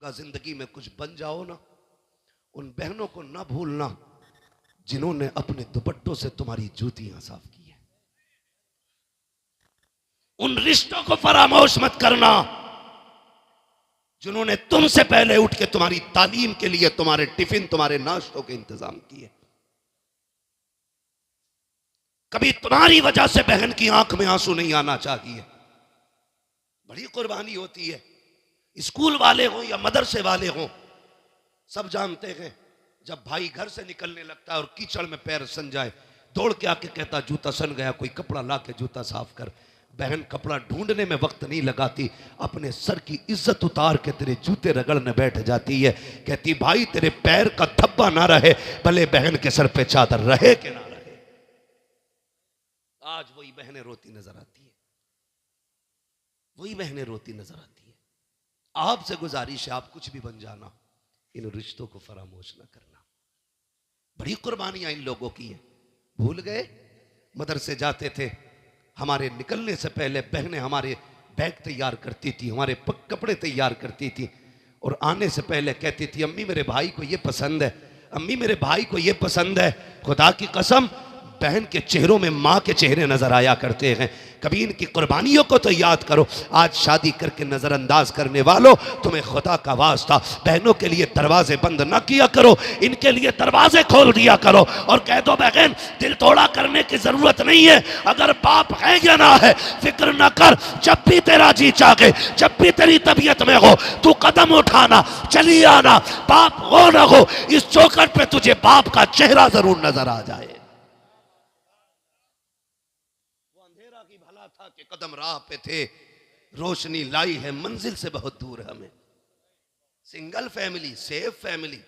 जिंदगी में कुछ बन जाओ ना, उन बहनों को ना भूलना जिन्होंने अपने दुपट्टों से तुम्हारी जूतियां साफ की है। उन रिश्तों को फरामोश मत करना जिन्होंने तुमसे पहले उठ के तुम्हारी तालीम के लिए तुम्हारे टिफिन, तुम्हारे नाश्तों के इंतजाम किए। कभी तुम्हारी वजह से बहन की आंख में आंसू नहीं आना चाहिए। बड़ी कुर्बानी होती है। स्कूल वाले हों या मदरसे वाले हों, सब जानते हैं जब भाई घर से निकलने लगता है और कीचड़ में पैर सन जाए, दौड़ के आके कहता जूता सन गया, कोई कपड़ा ला के जूता साफ कर। बहन कपड़ा ढूंढने में वक्त नहीं लगाती, अपने सर की इज्जत उतार के तेरे जूते रगड़ने बैठ जाती है। कहती भाई तेरे पैर का धब्बा ना रहे, भले बहन के सर पे चादर रहे कि ना रहे। आज वही बहनें रोती नजर आती है, वही बहनें रोती नजर आती है। आपसे गुजारिश है, आप कुछ भी बन जाना, इन रिश्तों को फरामोश ना करना। बड़ी कुर्बानियां इन लोगों की है। भूल गए मदरसे जाते थे, हमारे निकलने से पहले बहनें हमारे बैग तैयार करती थी, हमारे कपड़े तैयार करती थी, और आने से पहले कहती थी अम्मी मेरे भाई को ये पसंद है, अम्मी मेरे भाई को ये पसंद है। खुदा की कसम बहन के चेहरों में माँ के चेहरे नजर आया करते हैं। कभी इनकी कुर्बानियों को तो याद करो। आज शादी करके नजरअंदाज करने वालों, तुम्हें खुदा का वास्ता बहनों के लिए दरवाजे बंद ना किया करो, इनके लिए दरवाजे खोल दिया करो और कह दो बहन दिल तोड़ा करने की जरूरत नहीं है, अगर बाप है या ना है फिक्र ना कर, जब भी तेरा जी चाहे, जब भी तेरी तबीयत में हो तू कदम उठाना, चली आना, बाप हो ना हो इस चौखट पे तुझे बाप का चेहरा जरूर नजर आ जाए। था कि कदम राह पे थे, रोशनी लाई है मंजिल से बहुत दूर हमें। सिंगल फैमिली, सेफ फैमिली,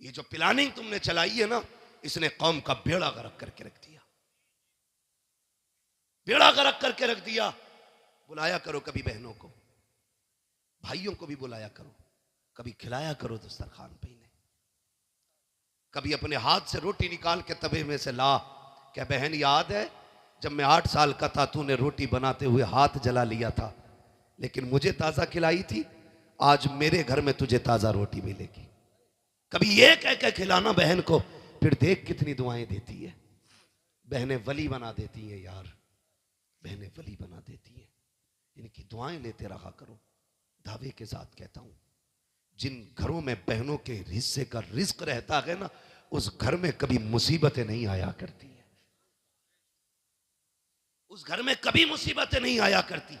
ये जो प्लानिंग तुमने चलाई है ना, इसने कौम का बेड़ा गर्क करके रख दिया, बेड़ा गर्क करके रख दिया। बुलाया करो कभी बहनों को, भाइयों को भी बुलाया करो, कभी खिलाया करो दस्तरखान पे इन्हें, कभी अपने हाथ से रोटी निकाल के तवे में से ला। क्या बहन याद है जब मैं 8 साल का था तूने रोटी बनाते हुए हाथ जला लिया था, लेकिन मुझे ताजा खिलाई थी, आज मेरे घर में तुझे ताजा रोटी मिलेगी। कभी ये कह के खिलाना बहन को, फिर देख कितनी दुआएं देती है। बहनें वली बना देती हैं यार, बहनें वली बना देती हैं। इनकी दुआएं लेते रहा करो। दावे के साथ कहता हूं, जिन घरों में बहनों के हिस्से का रिस्क रहता है ना, उस घर में कभी मुसीबतें नहीं आया करती, उस घर में कभी मुसीबतें नहीं आया करती।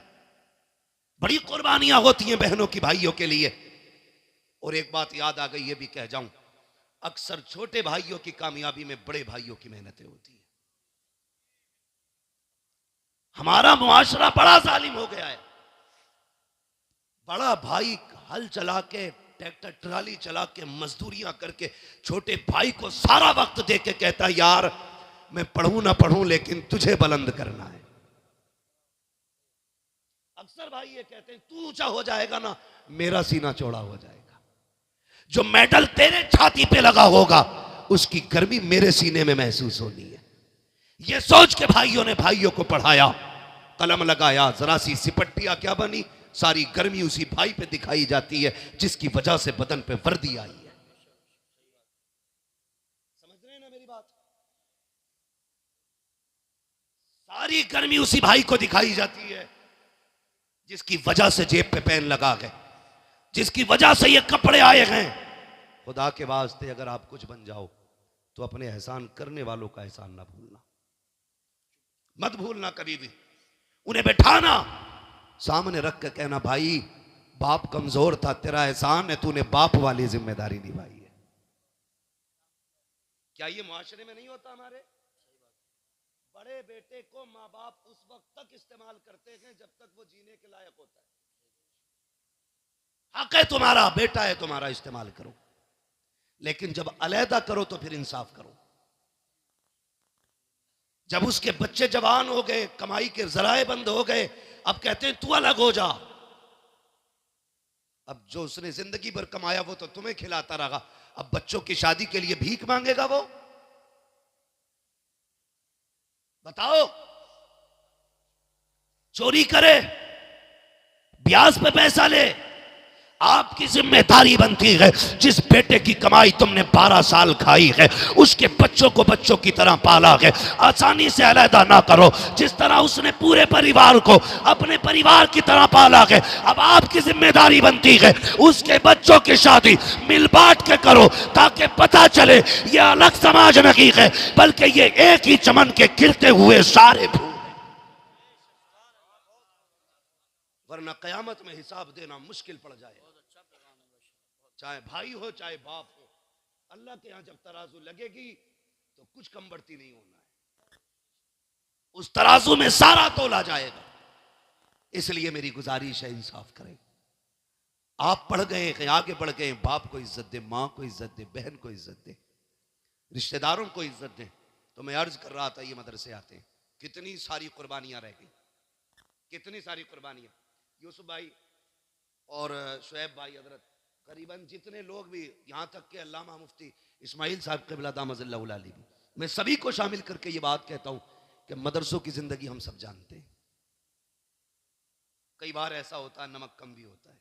बड़ी कुर्बानियां होती हैं बहनों की भाइयों के लिए। और एक बात याद आ गई, ये भी कह जाऊं, अक्सर छोटे भाइयों की कामयाबी में बड़े भाइयों की मेहनतें होती हैं। हमारा मुआशरा बड़ा जालिम हो गया है। बड़ा भाई हल चला के, ट्रैक्टर ट्राली चला के, मजदूरियां करके छोटे भाई को सारा वक्त दे के कहता यार मैं पढ़ूं ना पढ़ूं लेकिन तुझे बुलंद करना है। अक्सर भाई ये कहते हैं तू ऊंचा हो जाएगा ना मेरा सीना चौड़ा हो जाएगा। जो मेडल तेरे छाती पे लगा होगा उसकी गर्मी मेरे सीने में महसूस होनी है। ये सोच के भाइयों ने भाइयों को पढ़ाया, कलम लगाया, जरा सी सिपट्टिया क्या बनी, सारी गर्मी उसी भाई पे दिखाई जाती है जिसकी वजह से बदन पे वर्दी आई है। समझ रहे हैं ना मेरी बात? सारी गर्मी उसी भाई को दिखाई जाती है जिसकी वजह से जेब पे पेन लगा गए, जिसकी वजह से ये कपड़े आए हैं। खुदा के वास्ते अगर आप कुछ बन जाओ तो अपने एहसान करने वालों का एहसान ना भूलना, मत भूलना कभी भी। उन्हें बैठाना, सामने रख के कहना भाई बाप कमजोर था, तेरा एहसान है, तूने बाप वाली जिम्मेदारी निभाई है। क्या ये मुआशरे में नहीं होता? हमारे बड़े बेटे को माँ बाप उस वक्त तक इस्तेमाल करते हैं जब तक वो जीने के लायक होता है। हक है तुम्हारा, बेटा है तुम्हारा, इस्तेमाल करो, लेकिन जब अलहदा करो तो फिर इंसाफ करो। जब उसके बच्चे जवान हो गए, कमाई के जराए बंद हो गए, अब कहते हैं तू अलग हो जा। अब जो उसने जिंदगी भर कमाया वो तो तुम्हें खिलाता रहा, अब बच्चों की शादी के लिए भीख मांगेगा वो? बताओ। चोरी करे, ब्याज पे पैसा ले, आपकी जिम्मेदारी बनती है जिस बेटे की कमाई तुमने 12 साल खाई है उसके बच्चों को बच्चों की तरह पाला है, आसानी से अलहदा ना करो। जिस तरह उसने पूरे परिवार को अपने परिवार की तरह पाला है, अब आपकी जिम्मेदारी बनती है उसके बच्चों की शादी मिल बांट के करो, ताकि पता चले ये अलग समाज नहीं है बल्कि ये एक ही चमन के खिलते हुए सारे फूल। वरना कयामत में हिसाब देना मुश्किल पड़ जाए, चाहे भाई हो चाहे बाप हो। अल्लाह के यहां जब तराजू लगेगी तो कुछ कम बढ़ती नहीं होना है, उस तराजू में सारा तोला जाएगा। इसलिए मेरी गुजारिश है इंसाफ करें। आप पढ़ गए हैं, आगे बढ़ गए, बाप को इज्जत दे, मां को इज्जत दे, बहन को इज्जत दे, रिश्तेदारों को इज्जत दे। तो मैं अर्ज कर रहा था ये मदरसे आते हैं, कितनी सारी कुर्बानियां रह गई, कितनी सारी कुर्बानियां। यूसुफ भाई और शुएब भाई हजरत, करीबन जितने लोग भी, यहाँ तक के अल्लामा मुफ्ती इस्माइल साहब क़िबला दामतुल्लाह अलैहि भी, मैं सभी को शामिल करके ये बात कहता हूँ कि मदरसों की ज़िंदगी हम सब जानते हैं। कई बार ऐसा होता है नमक कम भी होता है,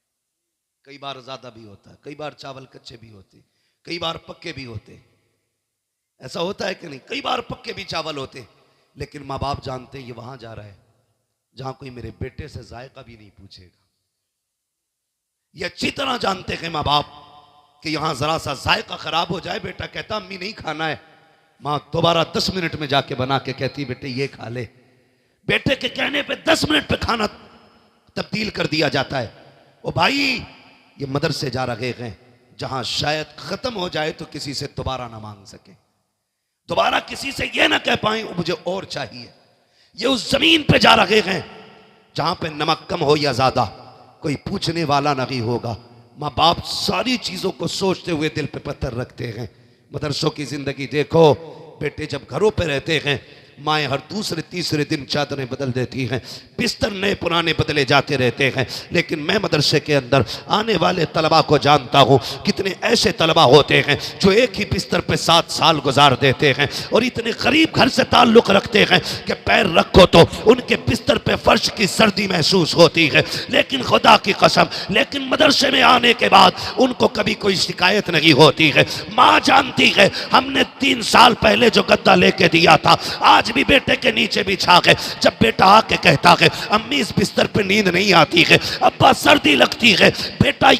कई बार ज़्यादा भी होता है, कई बार चावल कच्चे भी होते, कई बार पक्के भी होते। ऐसा होता है कि नहीं? कई बार पक्के भी चावल होते, लेकिन माँ बाप जानते हैं ये वहाँ जा रहा है जहाँ कोई मेरे बेटे से जायका भी नहीं पूछेगा। ये अच्छी तरह जानते हैं माँ बाप कि यहां जरा सा जायका खराब हो जाए, बेटा कहता अम्मी नहीं खाना है, मां दोबारा 10 मिनट में जाके बना के कहती बेटे ये खा ले। बेटे के कहने पे 10 मिनट पे खाना तब्दील कर दिया जाता है। ओ भाई, ये मदरसे जा रहे हैं जहां शायद खत्म हो जाए तो किसी से दोबारा ना मांग सके, दोबारा किसी से ये ना कह पाए मुझे और चाहिए। ये उस जमीन पे जा रहे हैं जहां पे नमक कम हो या ज्यादा कोई पूछने वाला नहीं होगा। माँ बाप सारी चीजों को सोचते हुए दिल पे पत्थर रखते हैं। मदरसों की जिंदगी देखो, बेटे जब घरों पे रहते हैं माएँ हर दूसरे तीसरे दिन चादरें बदल देती हैं, बिस्तर नए पुराने बदले जाते रहते हैं। लेकिन मैं मदरसे के अंदर आने वाले तलबा को जानता हूँ, कितने ऐसे तलबा होते हैं जो एक ही बिस्तर पे 7 साल गुजार देते हैं और इतने करीब घर से ताल्लुक़ रखते हैं कि पैर रखो तो उनके बिस्तर पे फर्श की सर्दी महसूस होती है। लेकिन खुदा की कसम, लेकिन मदरसे में आने के बाद उनको कभी कोई शिकायत नहीं होती है। माँ जानती है हमने 3 साल पहले जो गद्दा लेके दिया था आज भी बेटे के नीचे बिछा के, जब बेटा आके कहता है अम्मी इस बिस्तर पे नींद नहीं आती है, अब्बा सर्दी लगती है, बेटा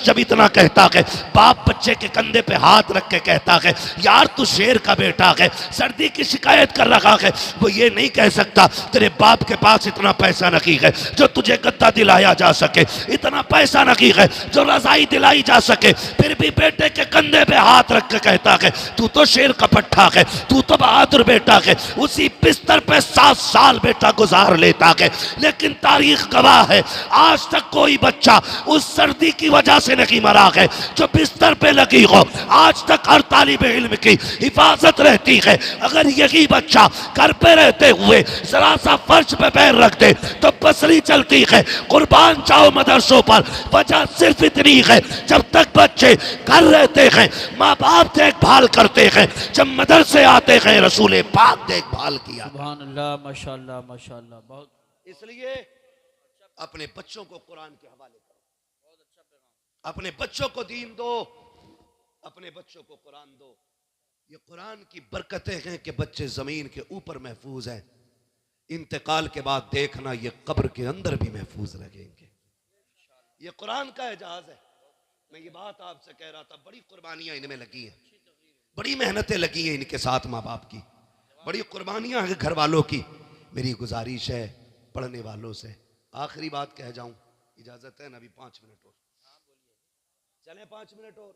जब इतना कहता है, बाप बच्चे के कंधे पे हाथ रख के कहता है यार तू शेर का बेटा है, सर्दी की शिकायत कर रहा है। वो ये नहीं कह सकता तेरे बाप के पास इतना पैसा नहीं है जो तुझे गद्दा दिलाया जा सके, इतना पैसा नहीं है जो रजाई दिलाई जा सके, फिर भी बेटे के कंधे पे हाथ रख के कहता है तू तो शेर का पट्टा है, तू तो बहादुर बेटा है। उसी बिस्तर पे 7 साल बेटा गुजार लेता है। लेकिन तारीख गवाह है आज तक कोई बच्चा उस सर्दी की वजह से नहीं मरा है जो बिस्तर पे लगी हो। आज तक हर तालिब इल्म की हिफाजत रहती है। अगर यही बच्चा घर पे रहते हुए जरा सा फर्श पे पैर रख दे तो पसली चलती है। कुर्बान जाओ मदरसों पर, वजह सिर्फ इतनी है जब तक बच्चे घर रहते हैं माँ बाप देखभाल करते हैं, जब मदरसे आते हैं रसूल पाक देखभाल किया। सुभान अल्लाह, माशाअल्लाह माशाअल्लाह। बहुत इसलिए अपने बच्चों को कुरान के हवाले करो, बहुत अच्छा पैगाम। अपने बच्चों को दीन दो, अपने बच्चों को कुरान दो। ये कुरान की बरकतें हैं कि बच्चे जमीन के ऊपर महफूज हैं, इंतकाल के बाद देखना ये कब्र के अंदर भी महफूज रहेंगे। ये कुरान का एजाज है। मैं ये बात आपसे कह रहा था, बड़ी कुर्बानियां इनमें लगी हैं, बड़ी मेहनतें लगी हैं इनके साथ माँ बाप की, बड़ी कुर्बानियां हैं घर वालों की। मेरी गुजारिश है पढ़ने वालों से, आखिरी बात कह जाऊं, इजाजत है ना? अभी 5 मिनट और चले, 5 मिनट और,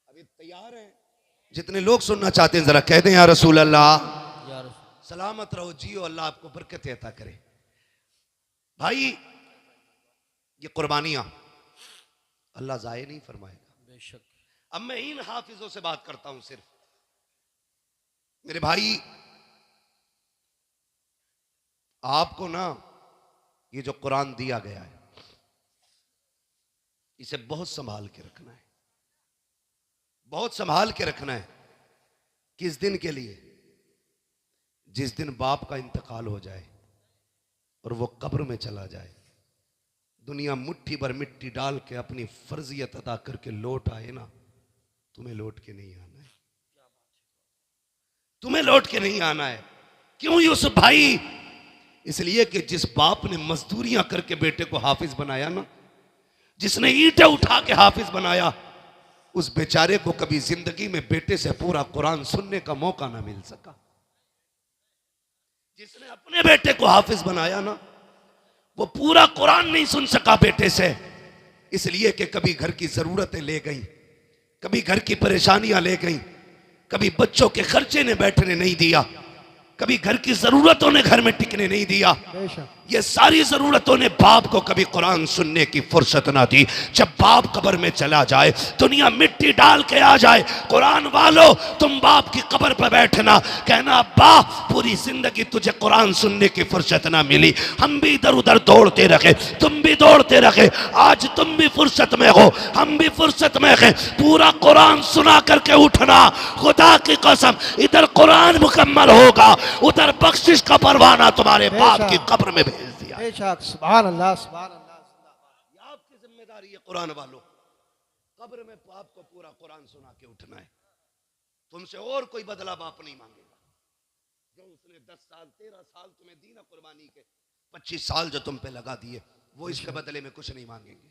अभी तैयार हैं? जितने लोग सुनना चाहते हैं जरा कह दें या रसूल अल्लाह। सलामत रहो, जियो, अल्लाह आपको बरकत अता करे। भाई ये कुर्बानियां अल्लाह जाये नहीं फरमाएगा बेशक। अब मैं इन हाफिजों से बात करता हूं सिर्फ। मेरे भाई आपको ना ये जो कुरान दिया गया है इसे बहुत संभाल के रखना है, बहुत संभाल के रखना है। किस दिन के लिए? जिस दिन बाप का इंतकाल हो जाए और वो कब्र में चला जाए, दुनिया मुट्ठी भर मिट्टी डाल के अपनी फर्जियत अदा करके लौट आए ना, तुम्हें लौट के नहीं आना है, तुम्हें लौट के नहीं आना है। क्यों यूसुफ भाई? इसलिए कि जिस बाप ने मजदूरियां करके बेटे को हाफिज बनाया ना, जिसने ईंटें उठा के हाफिज बनाया, उस बेचारे को कभी जिंदगी में बेटे से पूरा कुरान सुनने का मौका ना मिल सका। जिसने अपने बेटे को हाफिज बनाया ना, वो पूरा कुरान नहीं सुन सका बेटे से, इसलिए कि कभी घर की जरूरतें ले गई, कभी घर की परेशानियां ले गई, कभी बच्चों के खर्चे ने बैठने नहीं दिया, कभी घर की जरूरतों ने घर में टिकने नहीं दिया। ये सारी जरूरतों ने बाप को कभी कुरान सुनने की फुर्सत ना दी। जब बाप कब्र में चला जाए, दुनिया मिट्टी डाल के आ जाए, कुरान वालों तुम बाप की कब्र पर बैठना, कहना अब्बा पूरी जिंदगी तुझे कुरान सुनने की फुर्सत ना मिली, हम भी इधर उधर दौड़ते रहे, तुम भी दौड़ते रहे, आज तुम भी फुर्सत में हो, हम भी फुर्सत में हैं, पूरा कुरान सुना करके उठना। खुदा की कसम, इधर कुरान मुकम्मल होगा, उधर बख्शिश का परवाना तुम्हारे बाप की कब्र में भेज दिया। सुभान अल्लाह, सुभान अल्लाह। ये आपकी जिम्मेदारी है कुरान वालों, कब्र में बाप को पूरा कुरान सुना के उठना है। तुमसे और कोई बदला बाप नहीं मांगेगा। जो उसने 10 साल 13 साल तुम्हें दी ना कुर्बानी के, 25 साल जो तुम पे लगा दिए, वो इसके बदले में कुछ नहीं मांगेंगे,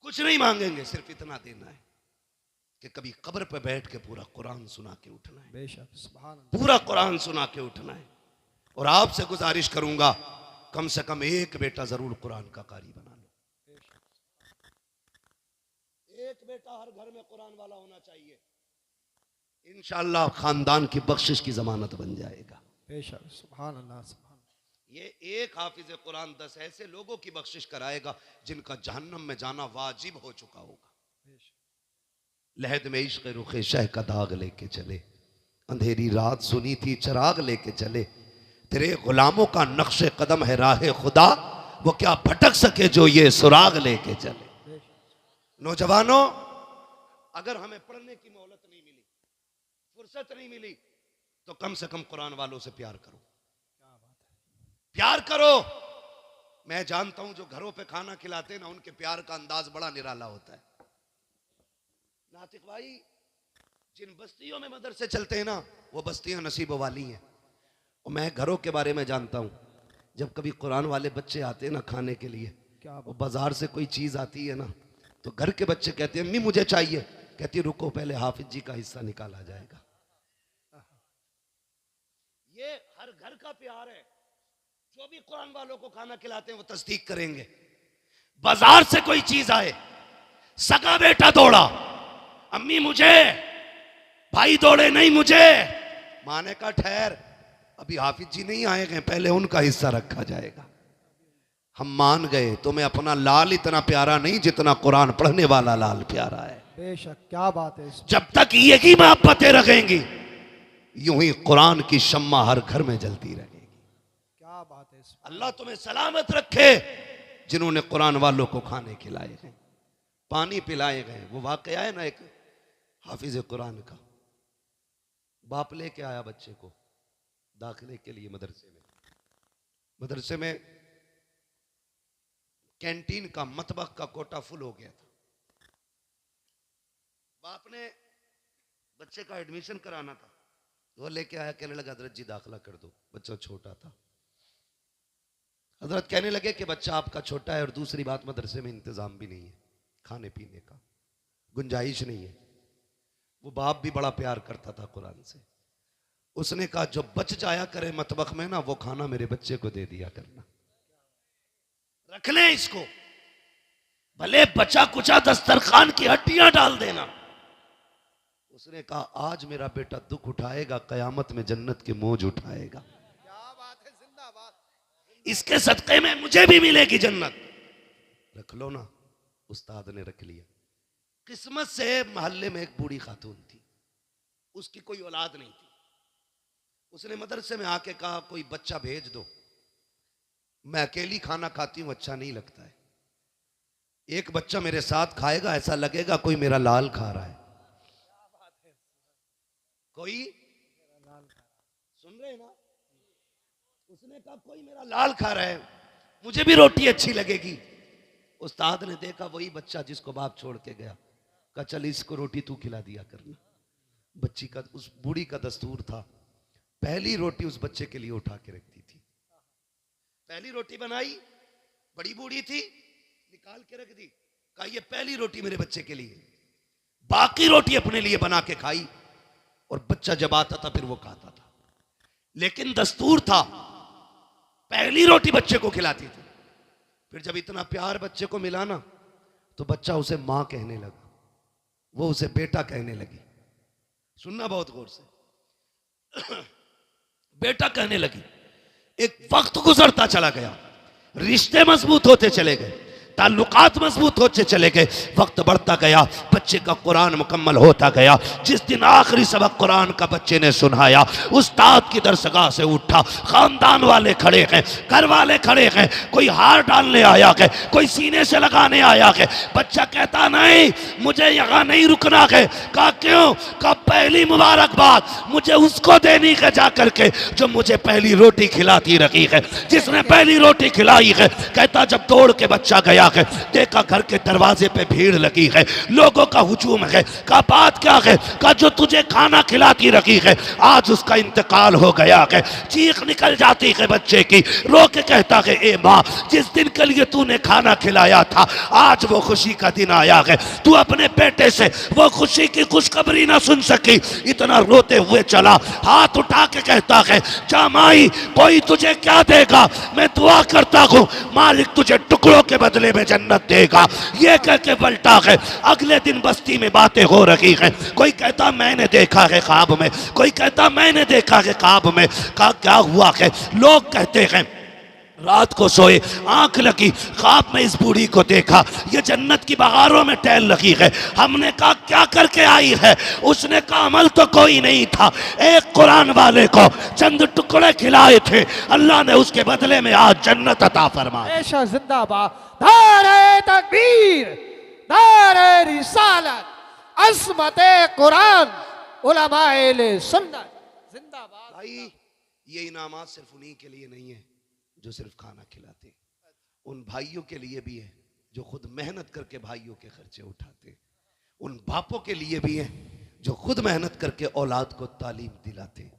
कुछ नहीं मांगेंगे। सिर्फ इतना देना है कि कभी कब्र पे बैठ के पूरा कुरान सुना के उठना है, बेशक सुभान अल्लाह, पूरा कुरान सुना के उठना है। और आपसे गुजारिश करूंगा, कम से कम एक बेटा जरूर कुरान का कारी बना लो। एक बेटा हर घर में कुरान वाला होना चाहिए, इंशाअल्लाह खानदान की बख्शिश की जमानत बन जाएगा। बेशक सुभान अल्लाह, सुभान। ये एक हाफिज कुरान 10 ऐसे लोगों की बख्शिश कराएगा जिनका जहन्नम में जाना वाजिब हो चुका होगा। लहद में इश्क़ रुखे शह का दाग लेके चले, अंधेरी रात सुनी थी चिराग लेके चले, तेरे गुलामों का नक्शे कदम है राह खुदा, वो क्या भटक सके जो ये सुराग लेके चले। नौजवानों, अगर हमें पढ़ने की मोहलत नहीं मिली, फुर्सत नहीं मिली, तो कम से कम कुरान वालों से प्यार करो, प्यार करो। मैं जानता हूं जो घरों पे खाना खिलाते हैं ना, उनके प्यार का अंदाज बड़ा निराला होता है। नातिक भाई, जिन बस्तियों में मदरसे चलते हैं ना, वो बस्तियां नसीब वाली हैं। और मैं घरों के बारे में जानता हूं, जब कभी कुरान वाले बच्चे आते हैं ना खाने के लिए, वो बाजार से कोई चीज आती है ना, तो घर के बच्चे कहते हैं अम्मी मुझे चाहिए, कहती रुको पहले हाफिज जी का हिस्सा निकाला जाएगा। ये हर घर का प्यार है। जो भी कुरान वालों को खाना खिलाते हैं वो तस्दीक करेंगे। बाजार से कोई चीज आए, सगा बेटा दौड़ा, अम्मी मुझे, भाई दौड़े नहीं मुझे, माने का ठहर, अभी हाफिज जी नहीं आए गए, पहले उनका हिस्सा रखा जाएगा। हम मान गए, तुम्हें अपना लाल इतना प्यारा नहीं जितना कुरान पढ़ने वाला लाल प्यारा है। बेशक, क्या बात है। जब तक यही मोहब्बतें रहेंगी, यूं ही कुरान की शम्मा हर घर में जलती रहेगी। क्या बात है। अल्लाह तुम्हें सलामत रखे जिन्होंने कुरान वालों को खाने खिलाए गए, पानी पिलाए गए। वो वाकया है ना एक हाफिज कुरान का, बाप लेके आया बच्चे को दाखिले के लिए मदरसे में। मदरसे में कैंटीन का मतबख का कोटा फुल हो गया था। बाप ने बच्चे का एडमिशन कराना था, वो लेके आया, कहने लगा हजरत जी दाखिला कर दो, बच्चा छोटा था। हजरत कहने लगे कि बच्चा आपका छोटा है और दूसरी बात मदरसे में इंतजाम भी नहीं है, खाने पीने का गुंजाइश नहीं है। वो बाप भी बड़ा प्यार करता था कुरान से। उसने कहा जो बच जाया करे मतबख में ना, वो खाना मेरे बच्चे को दे दिया करना, रख ले इसको, भले बचा कुचा दस्तरखान की हड्डियां डाल देना। उसने कहा आज मेरा बेटा दुख उठाएगा, कयामत में जन्नत के मौज उठाएगा। क्या बात है, जिंदाबाद। इसके सदक़े में मुझे भी मिलेगी जन्नत। रख लो ना। उस्ताद ने रख लिया। किस्मत से मोहल्ले में एक बूढ़ी खातून थी, उसकी कोई औलाद नहीं थी। उसने मदरसे में आके कहा कोई बच्चा भेज दो, मैं अकेली खाना खाती हूं, अच्छा नहीं लगता है। एक बच्चा मेरे साथ खाएगा, ऐसा लगेगा कोई मेरा लाल खा रहा है। कोई सुन रहे ना? उसने कहा कोई मेरा लाल खा रहा है, मुझे भी रोटी अच्छी लगेगी। उस्ताद ने देखा वही बच्चा जिसको बाप छोड़ के गया, कहा चल इसको रोटी तू खिला दिया करना। बच्ची का, उस बूढ़ी का दस्तूर था, पहली रोटी उस बच्चे के लिए उठा के रखती थी। पहली रोटी बनाई, बड़ी बूढ़ी थी, निकाल के रख दी, कहा ये पहली रोटी मेरे बच्चे के लिए, बाकी रोटी अपने लिए बना के खाई, और बच्चा जब आता था फिर वो खाता था। लेकिन दस्तूर था, पहली रोटी बच्चे को खिलाती थी। फिर जब इतना प्यार बच्चे को मिला ना, तो बच्चा उसे मां कहने लगा, वो उसे बेटा कहने लगी। सुनना बहुत गौर से, बेटा कहने लगी। एक वक्त गुजरता चला गया, रिश्ते मजबूत होते चले गए, ताल्लुकात मजबूत होते चले गए, वक्त बढ़ता गया, बच्चे का कुरान मुकम्मल होता गया। जिस दिन आखिरी सबक कुरान का बच्चे ने सुनाया, उस्ताद की दरसगाह से उठा, खानदान वाले खड़े हैं, घर वाले खड़े हैं, कोई हार डालने आया है, कोई सीने से लगाने आया है। बच्चा कहता नहीं, मुझे यहाँ नहीं रुकना है। कहा क्यों? कहा पहली मुबारकबाद मुझे उसको देनी है जा करके जो मुझे पहली रोटी खिलाती रही है, जिसने पहली रोटी खिलाई है। कहता जब दौड़ के बच्चा गया है, देखा घर के दरवाजे पे भीड़ लगी है, लोगों का हुजूम है। कहा बात क्या है? कहा जो तुझे खाना खिलाती रखी है आज उसका इंतकाल हो गया है। चीख निकल जाती है बच्चे की, रो के कहता है ए माँ, जिस दिन के लिए तूने खाना खिलाया था आज वो खुशी का दिन आया है, तू अपने बेटे से वो खुशी की खुशखबरी ना सुन सकी। इतना रोते हुए चला, हाथ उठा के कहता है जा माई, कोई तुझे क्या देगा, मैं दुआ करता हूँ मालिक तुझे टुकड़ों के बदले में जन्नत देगा। ये कह के पलटा है। अगले दिन बस्ती में बातें हो रही हैं, कोई कहता मैंने देखा है ख्वाब में, कोई कहता मैंने देखा है ख्वाब में। कहा क्या हुआ है? लोग कहते हैं रात को सोए, आंख लगी, ख्वाब में इस बूढ़ी को देखा, ये जन्नत की बहारों में टहल लगी है। हमने कहा क्या करके आई है? उसने कहा अमल तो कोई नहीं था, एक कुरान वाले को चंद टुकड़े खिलाए थे, अल्लाह ने उसके बदले में आज जन्नत अता फरमाई। हमेशा जिंदाबाद। नारे तकबीर, नारे रिसालत, अज़मत कुरान, उलमाए सुन्नत जिंदाबाद। भाई ये इनामात सिर्फ उन्हीं के लिए नहीं है जो सिर्फ खाना खिलाते, उन भाइयों के लिए भी है जो खुद मेहनत करके भाइयों के खर्चे उठाते, उन बापों के लिए भी है जो खुद मेहनत करके औलाद को तालीम दिलाते,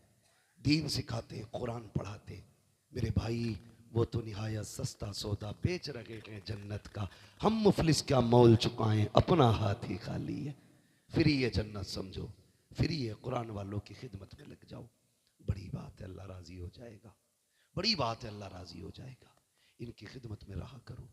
दीन सिखाते, कुरान पढ़ाते। मेरे भाई वो तो निहायत सस्ता सौदा बेच रहे हैं जन्नत का, हम मुफलिस क्या मोल चुकाएं, अपना हाथ ही खाली है। फिर ये जन्नत समझो, फिर ये कुरान वालों की खिदमत में लग जाओ, बड़ी बात है, अल्लाह राजी हो जाएगा, बड़ी बात है, अल्लाह राजी हो जाएगा। इनकी खिदमत में रहा करो,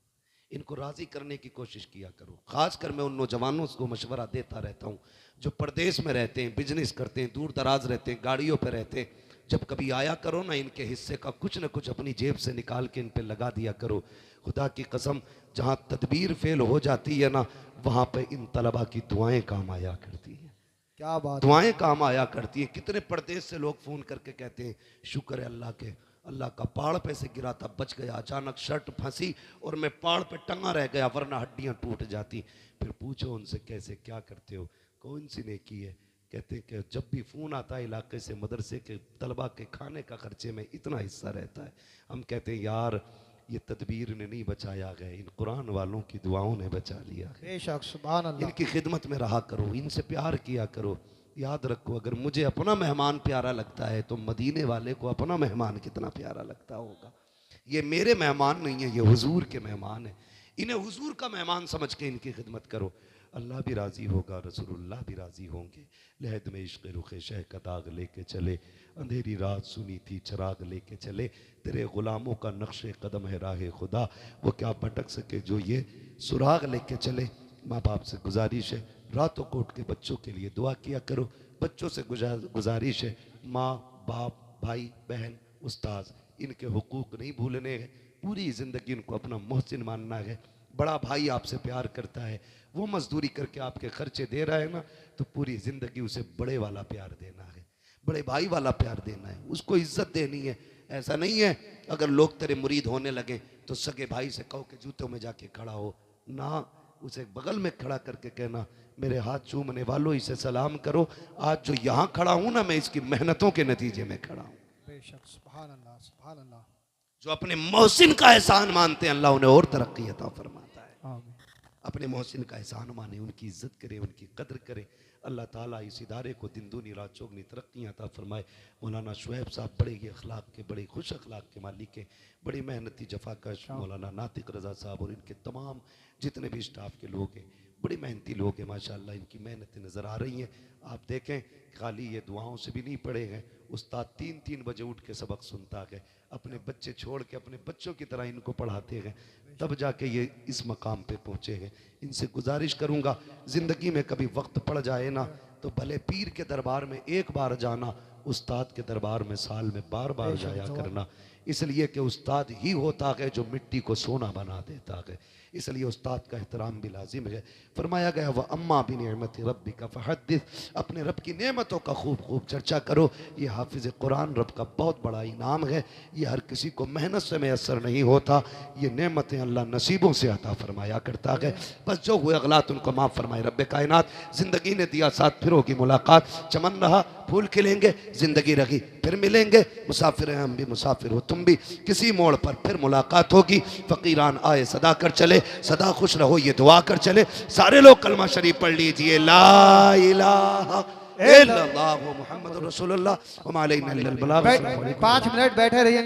इनको राजी करने की कोशिश किया करो। खासकर मैं उन नौजवानों को मशवरा देता रहता हूँ जो परदेश में रहते हैं, बिजनेस करते हैं, दूर दराज रहते हैं, गाड़ियों पर रहते हैं। जब कभी आया करो ना, इनके हिस्से का कुछ ना कुछ अपनी जेब से निकाल के इन पे लगा दिया करो। खुदा की कसम, जहाँ तदबीर फेल हो जाती है ना, वहाँ पे इन तलबा की दुआएं काम आया करती हैं। क्या बात, दुआएं काम आया करती हैं। कितने परदेश से लोग फ़ोन करके कहते हैं शुक्र है अल्लाह के, अल्लाह का पहाड़ पे से गिरा था, बच गया, अचानक शर्ट फंसी और मैं पहाड़ पे टंगा रह गया, वरना हड्डियां टूट जाती। फिर पूछो उनसे कैसे क्या करते हो, कौन सी नेकी है? कहते कि जब भी फ़ोन आता है इलाके से, मदरसे के तलबा के खाने का खर्चे में इतना हिस्सा रहता है। हम कहते हैं यार ये तदबीर ने नहीं बचाया गया, इन कुरान वालों की दुआओं ने बचा लिया है। बेशक, सुभान अल्लाह। इनकी खिदमत में रहा करो, इनसे प्यार किया करो। याद रखो, अगर मुझे अपना मेहमान प्यारा लगता है तो मदीने वाले को अपना मेहमान कितना प्यारा लगता होगा। ये मेरे मेहमान नहीं है, ये हुजूर के मेहमान है। इन्हें हुजूर का मेहमान समझ के इनकी खिदमत करो, अल्लाह भी राज़ी होगा, रसूलुल्लाह भी राज़ी होंगे। लहद में इश्क़ रुख़े शह का दाग लेके चले, अंधेरी रात सुनी थी चिराग लेके चले, तेरे ग़ुलामों का नक्शे कदम है राह खुदा, वो क्या भटक सके जो ये सुराग लेके चले। माँ बाप से गुजारिश है, रातों को उठ के बच्चों के लिए दुआ किया करो। बच्चों से गुजारिश है, माँ बाप, भाई बहन, उस्ताद, इनके हुकूक नहीं भूलने हैं। पूरी ज़िंदगी इनको अपना मोहसिन मानना है। बड़ा भाई आपसे प्यार करता है, वो मजदूरी करके आपके खर्चे दे रहा है ना, तो पूरी ज़िंदगी उसे बड़े वाला प्यार देना है, बड़े भाई वाला प्यार देना है, उसको इज्जत देनी है। ऐसा नहीं है अगर लोग तेरे मुरीद होने लगे तो सगे भाई से कहो कि जूतों में जाके खड़ा हो ना, उसे बगल में खड़ा करके कहना मेरे हाथ चूमने वालों इसे सलाम करो, आज जो यहाँ खड़ा हूँ ना मैं इसकी मेहनतों के नतीजे में खड़ा हूँ। बेशक, सुभान अल्लाह, सुभान अल्लाह। जो अपने मोहसिन का एहसान मानते हैं अल्लाह उन्हें और तरक्की अता फरमाता है। आमीन। अपने मोहसिन का एहसान माने, उनकी इज्जत करें, उनकी कदर करें। अल्लाह ताला इस इदारे को दिन दूनी रात चौगनी तरक्की अता फरमाए। मौलाना शुएब साहब बड़े ही अखलाक के, बड़े खुश अखलाक के मालिक हैं, बड़ी मेहनती जफाकश। मौलाना नातिक रज़ा साहब और इनके तमाम जितने भी स्टाफ के लोग हैं बड़े मेहनती लोग हैं माशाअल्लाह। इनकी मेहनतें नज़र आ रही हैं। आप देखें खाली ये दुआओं से भी नहीं पढ़े हैं। उस्ताद 3-3 बजे उठ के सबक सुनता है, अपने बच्चे छोड़ के अपने बच्चों की तरह इनको पढ़ाते हैं, तब जाके ये इस मकाम पे पहुँचे हैं। इनसे गुजारिश करूँगा ज़िंदगी में कभी वक्त पड़ जाए ना तो भले पीर के दरबार में एक बार जाना, उस्ताद के दरबार में साल में बार बार जाया करना, इसलिए कि उस्ताद ही होता है जो मिट्टी को सोना बना देता है। इसलिए उस्ताद का एहतराम भी लाजिम है। फरमाया गया वह अम्मा भी नेमत रब्बी का फहद्दिस, अपने रब की नेमतों का खूब खूब चर्चा करो। ये हाफिज़ कुरान रब का बहुत बड़ा इनाम है। ये हर किसी को मेहनत से मैसर नहीं होता, ये नेमतें अल्लाह नसीबों से अता फरमाया करता है। बस जो हुए अगलात उनको माफ़ फरमाए रब कायनात। ज़िंदगी ने दिया साथ, फिर होगी मुलाकात। चमन रहा फूल खिलेंगे, ज़िंदगी रही फिर मिलेंगे। मुसाफिर हैं हम भी, मुसाफिर हो तुम भी, किसी मोड़ पर फिर मुलाकात होगी। फ़कीरान आए सदा कर चले, सदा खुश रहो ये दुआ कर चले। सारे लोग कलमा शरीफ पढ़ लीजिए, ला इलाहा इल्लल्लाह मुहम्मदुर रसूलुल्लाह व मा अलैना इल्लल बलाग। 5 मिनट बैठे रहिए।